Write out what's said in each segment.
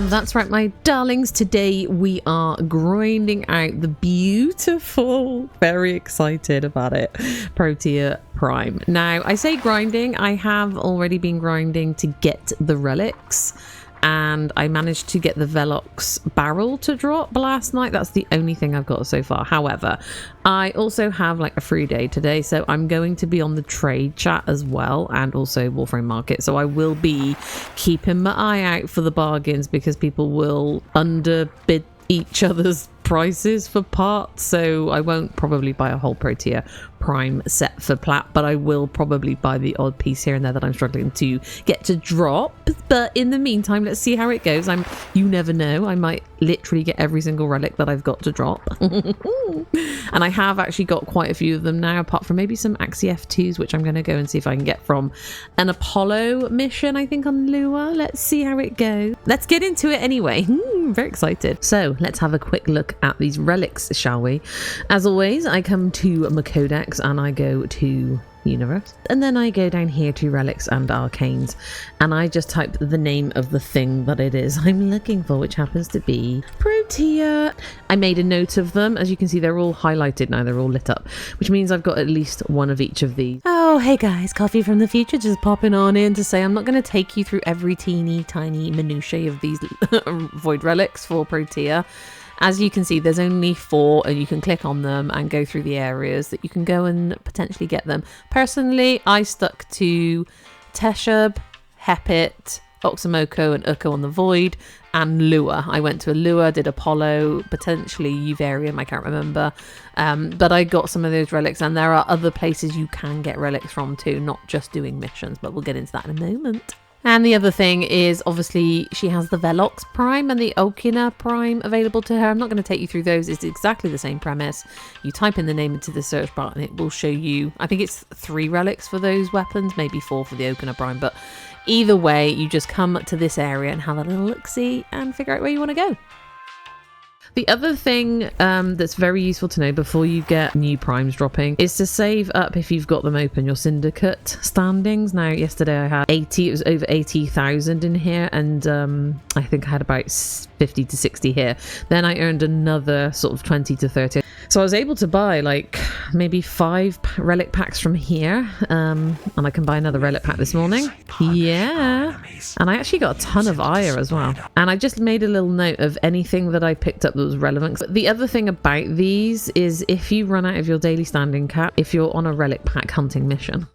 That's right, my darlings. Today we are grinding out the beautiful, very excited about it, Protea Prime. Now, I say grinding, I have already been grinding to get the relics, and I managed to get the Velox barrel to drop last night. That's the only thing I've got so far. However, I also have like a free day today, so I'm going to be on the trade chat as well, and also WARFRAME market. So I will be keeping my eye out for the bargains, because people will underbid each other's prices for parts. So I won't probably buy a whole Protea Prime set for plat, but I will probably buy the odd piece here and there that I'm struggling to get to drop. But in the meantime, let's see how it goes. You never know, I might literally get every single relic that I've got to drop. And I have actually got quite a few of them now, apart from maybe some Axie F2s, which I'm going to go and see if I can get from an Apollo mission, I think, on Lua. Let's see how it goes. Let's get into it anyway. I'm very excited. So let's have a quick look at these relics, shall we? As always, I come to my codex and I go to universe, and then I go down here to relics and arcanes, and I just type the name of the thing that it is I'm looking for, which happens to be Protea. I made a note of them. As you can see, they're all highlighted now, they're all lit up, which means I've got at least one of each of these. Oh, hey guys, Coffee from the future just popping on in to say I'm not going to take you through every teeny tiny minutiae of these void relics for Protea. As you can see, there's only 4, and you can click on them and go through the areas that you can go and potentially get them. Personally, I stuck to Teshub, Hepit, Oxomoko and Ukko on the Void, and Lua. I went to a Lua, did Apollo, potentially Uvarium, I can't remember. But I got some of those relics, and there are other places you can get relics from too, not just doing missions, but we'll get into that in a moment. And the other thing is, obviously, she has the Velox Prime and the Okina Prime available to her. I'm not going to take you through those. It's exactly the same premise. You type in the name into the search bar and it will show you, I think it's 3 relics for those weapons, maybe 4 for the Okina Prime. But either way, you just come to this area and have a little look-see and figure out where you want to go. The other thing that's very useful to know before you get new primes dropping is to save up, if you've got them open, your syndicate standings. Now, yesterday I had 80, it was over 80,000 in here, and I think I had about 50 to 60 here. Then I earned another sort of 20 to 30. So I was able to buy like maybe 5 relic packs from here, and I can buy another relic pack this morning. Yeah, and I actually got a ton of Ire as well. And I just made a little note of anything that I picked up that was relevant. But the other thing about these is, if you run out of your daily standing cap, if you're on a relic pack hunting mission.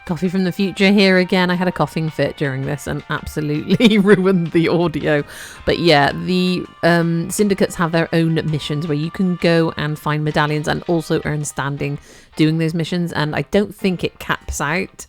Coffee from the future here again. I had a coughing fit during this and absolutely ruined the audio. But yeah, the syndicates have their own missions where you can go and find medallions and also earn standing doing those missions. And I don't think it caps out.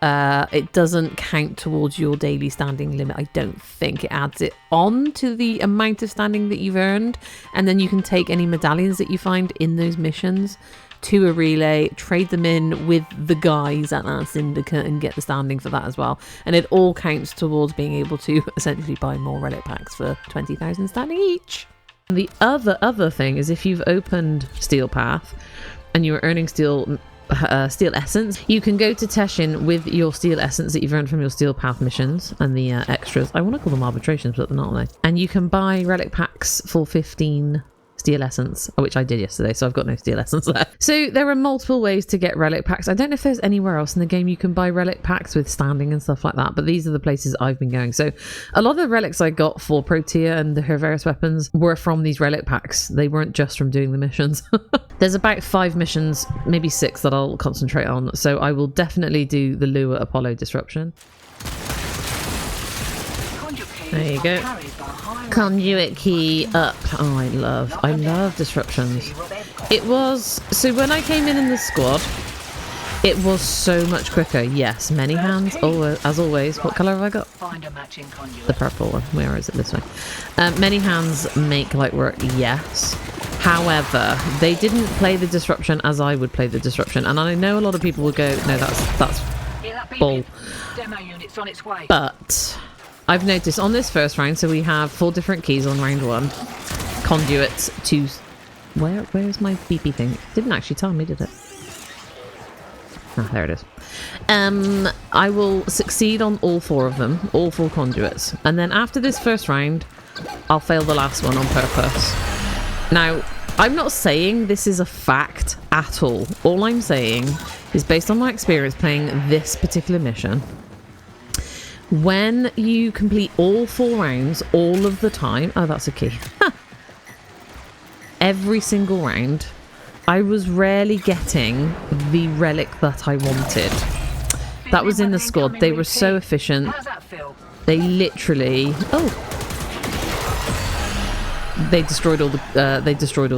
It doesn't count towards your daily standing limit. I don't think it adds it on to the amount of standing that you've earned. And then you can take any medallions that you find in those missions to a relay, trade them in with the guys at that syndicate and get the standing for that as well. And it all counts towards being able to essentially buy more relic packs for 20,000 standing each. The other thing is, if you've opened Steel Path and you're earning steel essence, you can go to Teshin with your steel essence that you've earned from your Steel Path missions and the extras. I want to call them arbitrations, but they're not, are they? And you can buy relic packs for 15 steel essence, which I did yesterday, so I've got no steel essence left. So there are multiple ways to get relic packs. I don't know if there's anywhere else in the game you can buy relic packs with standing and stuff like that, but these are the places I've been going. So a lot of the relics I got for Protea and her various weapons were from these relic packs. They weren't just from doing the missions. There's about 5 missions, maybe 6, that I'll concentrate on, so I will definitely do the Lua Apollo disruption. There you go. Conduit key up. Oh, I love disruptions. It was, so when I came in the squad, it was so much quicker. Yes, many hands, as always. What colour have I got? The purple one. Where is it? This way. Many hands make light work, yes. However, they didn't play the disruption as I would play the disruption. And I know a lot of people would go, no, that's bull. But I've noticed on this first round, so we have 4 different keys on round 1. Conduits to... Where's my beepy thing? It didn't actually tell me, did it? Ah, there it is. I will succeed on all 4 of them, all 4 conduits. And then after this first round, I'll fail the last one on purpose. Now, I'm not saying this is a fact at all. All I'm saying is based on my experience playing this particular mission. When you complete all 4 rounds, all of the time... Oh, that's a key. Every single round, I was rarely getting the relic that I wanted. That was in the squad. They were so efficient. They literally... Oh! They destroyed all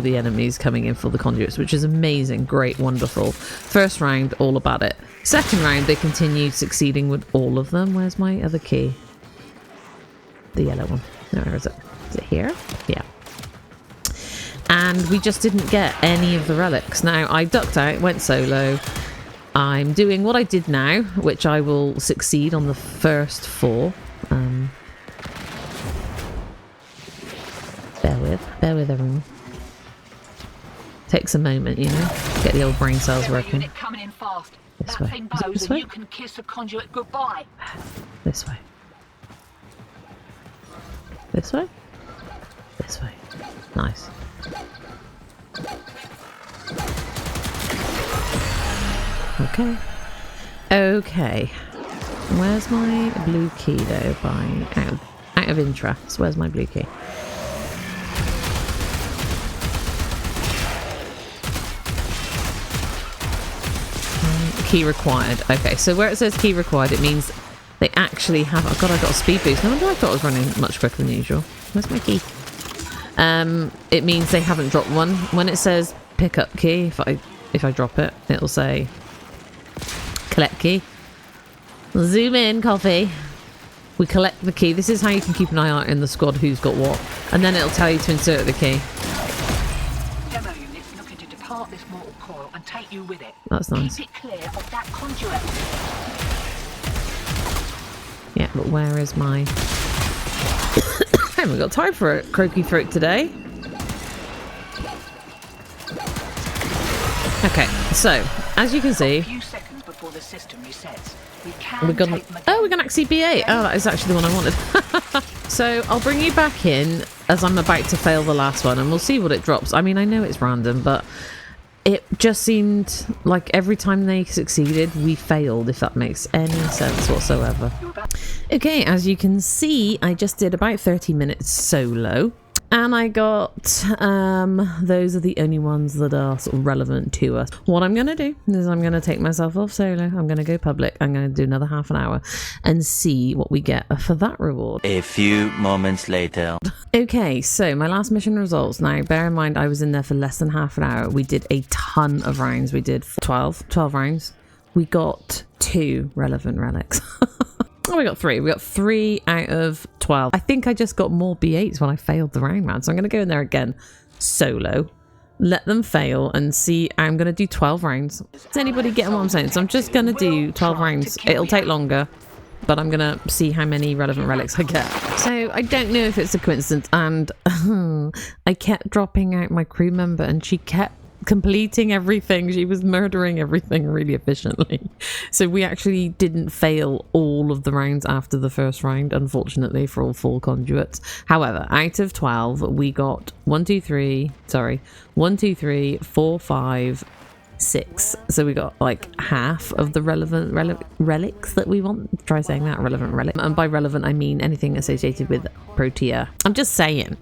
the enemies coming in for the conduits, which is amazing, great, wonderful. First round, all about it. Second round, they continued succeeding with all of them. Where's my other key? The yellow one. No, where is it? Is it here? Yeah. And we just didn't get any of the relics. Now, I ducked out, went solo. I'm doing what I did now, which I will succeed on the first 4. Bear with everyone. Takes a moment, you know, get the old brain cells working. This way. Is it this way? You can kiss the conduit goodbye. This way. This way? This way. Nice. Okay. Okay. Where's my blue key though? Out of interest. Where's my blue key? Key required. Okay, so where it says key required, it means they actually have... Oh god, I got a speed boost. No wonder I thought I was running much quicker than usual. Where's my key? It means they haven't dropped one. When it says pick up key, if I drop it, it'll say collect key. Zoom in, coffee. We collect the key. This is how you can keep an eye out in the squad who's got what, and then it'll tell you to insert the key. Demo units looking to depart this mortal coil and take you with it. That's nice. Keep it clear of that conduit. Yeah, but where is my... I haven't got time for a croaky throat today. Okay, so as you can see, a few seconds before the system resets, we're gonna actually B8. Oh, that is actually the one I wanted. So I'll bring you back in as I'm about to fail the last one, and we'll see what it drops. I mean, I know it's random, but it just seemed like every time they succeeded, we failed, if that makes any sense whatsoever. Okay, as you can see, I just did about 30 minutes solo. And I got, those are the only ones that are sort of relevant to us. What I'm going to do is I'm going to take myself off solo. I'm going to go public. I'm going to do another half an hour and see what we get for that reward. A few moments later. Okay, so my last mission results. Now, bear in mind, I was in there for less than half an hour. We did a ton of rounds. We did 12 rounds. We got 2 relevant relics. Oh, we got 3. We got 3 out of 12. I think I just got more B8s when I failed the round, man. So I'm going to go in there again solo, let them fail, and see. I'm going to do 12 rounds. Is anybody getting what I'm saying? So I'm just going to do 12 rounds. It'll take longer, but I'm going to see how many relevant relics I get. So I don't know if it's a coincidence, and I kept dropping out my crew member, and she kept completing everything. She was murdering everything really efficiently. So we actually didn't fail all of the rounds after the first round, unfortunately, for all 4 conduits. However, out of 12, we got 1, 2, 3, 4, 5, 6. So we got like half of the relevant relics that we want. Try saying that, relevant relic. And by relevant, I mean anything associated with Protea. I'm just saying.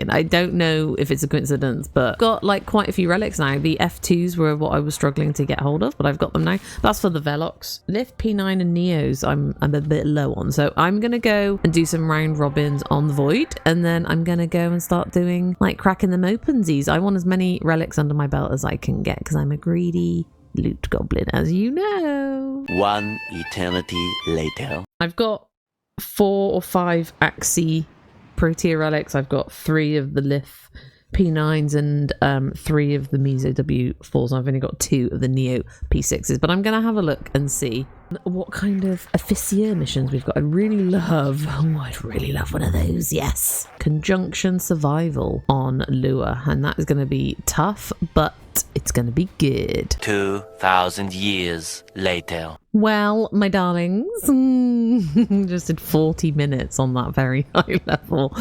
I don't know if it's a coincidence, but got like quite a few relics now. The F2s were what I was struggling to get hold of, but I've got them now. That's for the Velox. Lift, P9 and Neos I'm a bit low on. So I'm going to go and do some round robins on the Void, and then I'm going to go and start doing like cracking them opensies. I want as many relics under my belt as I can get because I'm a greedy loot goblin, as you know. 1 eternity later. I've got 4 or 5 Axie Protea relics. I've got 3 of the Lith P9s and 3 of the Miso W4s. I've only got 2 of the Neo P6s, but I'm going to have a look and see what kind of officier missions we've got. I'd really love one of those. Yes. Conjunction Survival on Lure, and that is going to be tough, but it's going to be good. 2,000 years later. Well, my darlings, just did 40 minutes on that very high level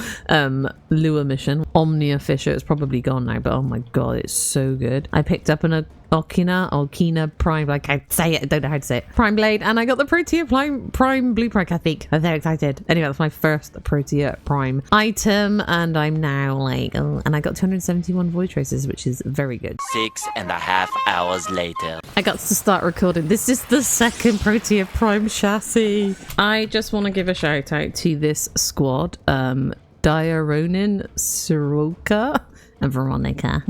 lure mission. Omnia Fisher, it's probably gone now, but oh my god, it's so good. I picked up an Okina Prime, like I say it, I don't know how to say it, Prime Blade, and I got the Protea Prime Blueprint, I think. I'm very excited. Anyway, that's my first Protea Prime item, and I'm now like, oh, and I got 271 void traces, which is very good. 6.5 hours later. I got to start recording. This is the second Protea Prime chassis. I just want to give a shout out to this squad. Dia Ronin, Soroka, and Veronica.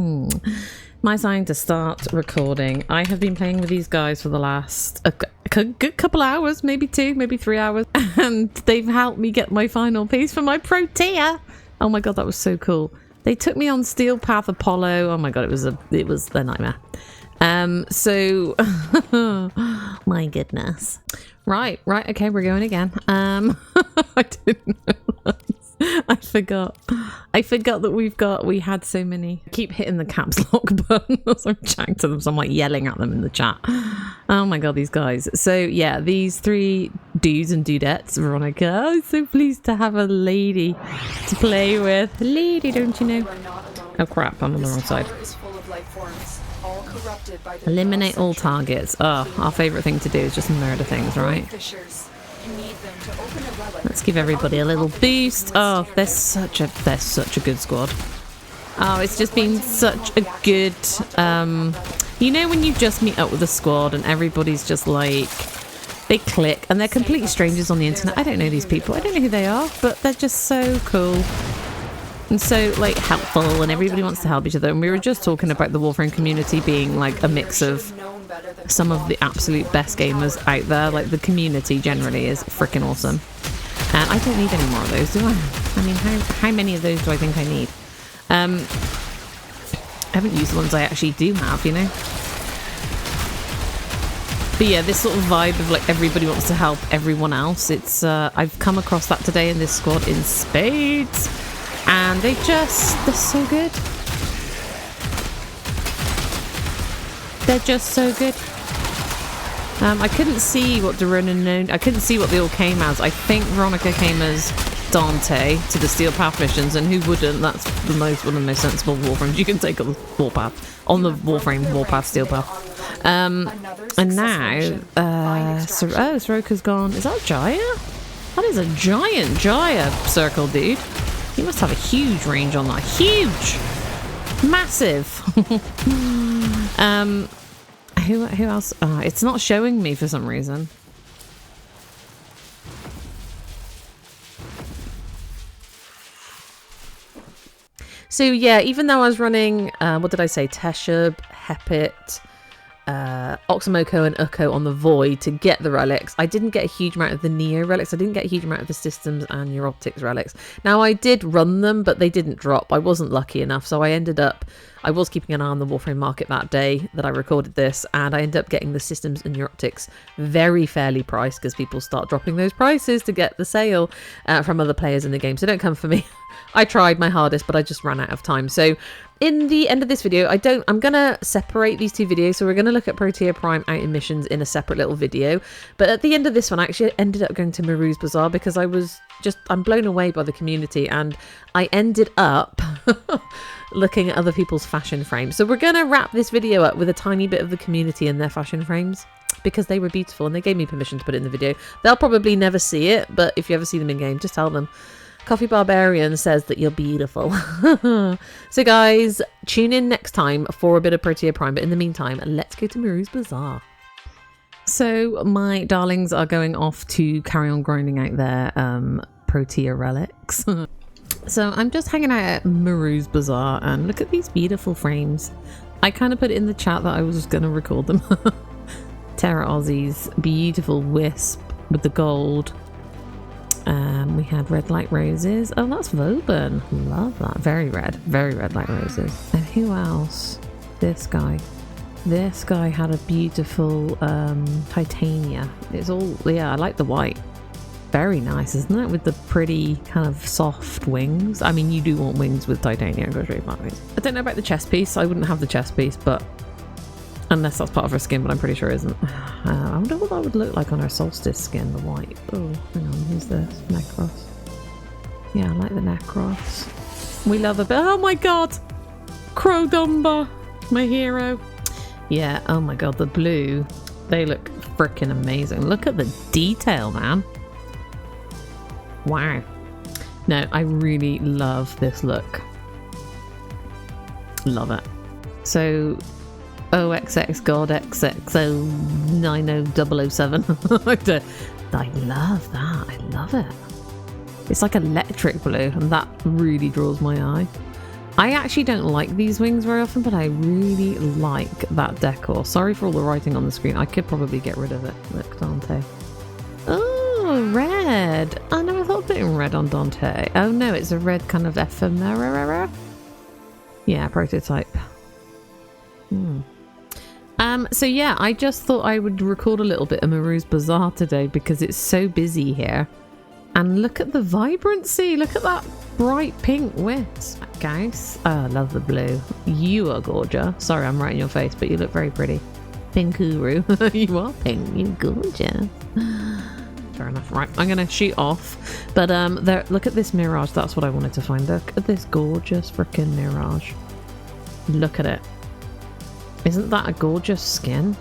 My sign to start recording. I have been playing with these guys for the last a good couple hours, maybe 2, maybe 3 hours, and they've helped me get my final piece for my Protea. Oh my god, that was so cool. They took me on Steel Path Apollo. Oh my god, it was a nightmare. So my goodness. Right, okay, we're going again. I didn't realize. I forgot that we had so many. I keep hitting the caps lock button as I'm chatting to them, so I'm like yelling at them in the chat. Oh my god, these guys. So yeah, these 3 dudes and dudettes, Veronica. I'm so pleased to have a lady to play with. Lady, don't you know? Oh crap, I'm on the wrong side. Eliminate all targets. Oh, our favourite thing to do is just murder things, right? Let's give everybody a little boost. Oh, they're such a good squad. Oh, it's just been such a good you know when you just meet up with a squad and everybody's just like, they click and they're completely strangers on the internet. I don't know these people, I don't know who they are, but they're just so cool and so like helpful, and everybody wants to help each other. And we were just talking about the Warframe community being like a mix of some of the absolute best gamers out there. Like the community generally is freaking awesome, and I don't need any more of those, do I? I mean, how many of those do I think I need? I haven't used the ones I actually do have, you know. But yeah, this sort of vibe of like everybody wants to help everyone else, it's I've come across that today in this squad in spades, and they're so good. They're just so good. I couldn't see what I couldn't see what they all came as. I think Veronica came as Dante to the Steel Path missions, and who wouldn't? That's one of the most sensible Warframes you can take on the Warpath, on the Warframe Warpath Steel Path. And now, Soroka's gone. Is that Jaya? That is a giant Jaya circle, dude. He must have a huge range on that. Huge, massive. Who else? It's not showing me for some reason. So yeah, even though I was running, what did I say? Teshub, Hepit, Oxomoko and Ukko on the Void to get the relics. I didn't get a huge amount of the Neo relics. I didn't get a huge amount of the Systems and Neuroptics relics. Now I did run them, but they didn't drop. I wasn't lucky enough, so I was keeping an eye on the Warframe market that day that I recorded this, and I ended up getting the Systems and Neuroptics very fairly priced, because people start dropping those prices to get the sale from other players in the game. So don't come for me. I tried my hardest, but I just ran out of time. So in the end of this video, I'm gonna separate these 2 videos. So we're gonna look at Protea Prime out in missions in a separate little video. But at the end of this one, I actually ended up going to Maroo's Bazaar, because I'm blown away by the community, and I ended up looking at other people's fashion frames. So we're gonna wrap this video up with a tiny bit of the community and their fashion frames, because they were beautiful and they gave me permission to put it in the video. They'll probably never see it, but if you ever see them in game, just tell them Coffee Barbarian says that you're beautiful. So guys, tune in next time for a bit of Protea Prime, but in the meantime, let's go to Maroo's Bazaar. So my darlings are going off to carry on grinding out their Protea relics. So I'm just hanging out at Maroo's Bazaar, and look at these beautiful frames. I kind of put it in the chat that I was just going to record them. Terra Aussies, beautiful wisp with the gold. We had red light roses. Oh, that's Vauban. Love that. Very red light roses. And who else? This guy. This guy had a beautiful titania. It's all, yeah, I like the white. Very nice, isn't it? With the pretty kind of soft wings. I mean, you do want wings with titania. I don't know about the chest piece. I wouldn't have the chest piece, but Unless that's part of her skin, but I'm pretty sure it isn't. I wonder what that would look like on her solstice skin, the white. Oh, hang on, who's this? Necros. Yeah, I like the Necros. We love a bit. Oh my god! Crowdumber, my hero. Yeah, oh my god, the blue. They look freaking amazing. Look at the detail, man. Wow. No, I really love this look. Love it. So, OXX God XX090007. I love that. I love it. It's like electric blue, and that really draws my eye. I actually don't like these wings very often, but I really like that decor. Sorry for all the writing on the screen. I could probably get rid of it. Look, Dante. Oh, red. I never thought of putting red on Dante. Oh no, it's a red kind of ephemera. Yeah, prototype. So yeah, I just thought I would record a little bit of Maroo's Bazaar today because it's so busy here. And look at the vibrancy. Look at that bright pink width, guys. Oh, I love the blue. You are gorgeous. Sorry, I'm right in your face, but you look very pretty. Pinkuru. You are pink. You're gorgeous. Fair enough. Right, I'm going to shoot off. But there, look at this mirage. That's what I wanted to find. Look at this gorgeous freaking mirage. Look at it. Isn't that a gorgeous skin?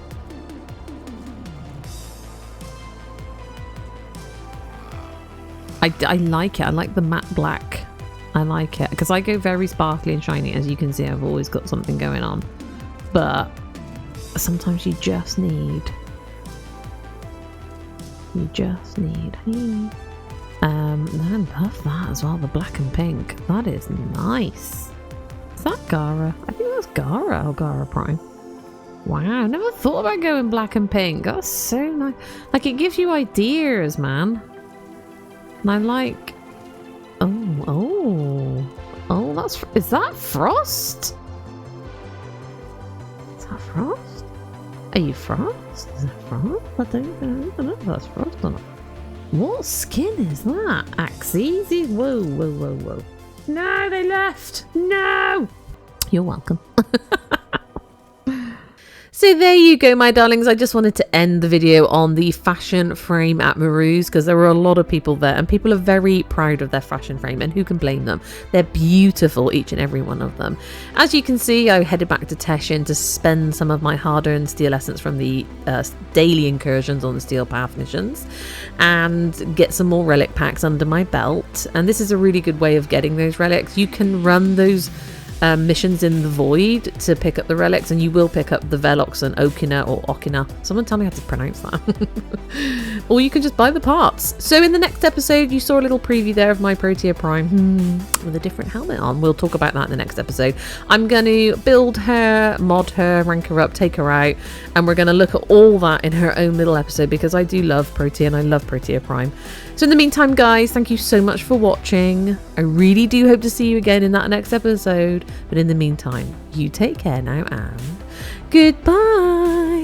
I like it. I like the matte black. I like it because I go very sparkly and shiny. As you can see, I've always got something going on. But sometimes you just need. I love that as well. The black and pink. That is nice. Is that Gara? I think that's Gara or Gara Prime. Wow, I never thought about going black and pink. That's so nice. Like, it gives you ideas, man. And I like... Oh, that's... Is that Frost? Is that Frost? Are you Frost? Is that Frost? I don't know if that's Frost or not. What skin is that? Axes? Whoa. No, they left. No! You're welcome. So there you go, my darlings. I just wanted to end the video on the fashion frame at Maroo's because there were a lot of people there and people are very proud of their fashion frame, and who can blame them? They're beautiful, each and every one of them. As you can see, I headed back to Teshin to spend some of my hard-earned steel essence from the daily incursions on the Steel Path missions and get some more relic packs under my belt. And this is a really good way of getting those relics. You can run those missions in the void to pick up the relics, and you will pick up the Velox and Okina or Okina. Someone tell me how to pronounce that. Or you can just buy the parts. So in the next episode, you saw a little preview there of my Protea Prime with a different helmet on. We'll talk about that in the next episode. I'm going to build her, mod her, rank her up, take her out, and we're going to look at all that in her own little episode because I do love Protea and I love Protea Prime. So in the meantime, guys, thank you so much for watching. I really do hope to see you again in that next episode. But in the meantime, you take care now and goodbye.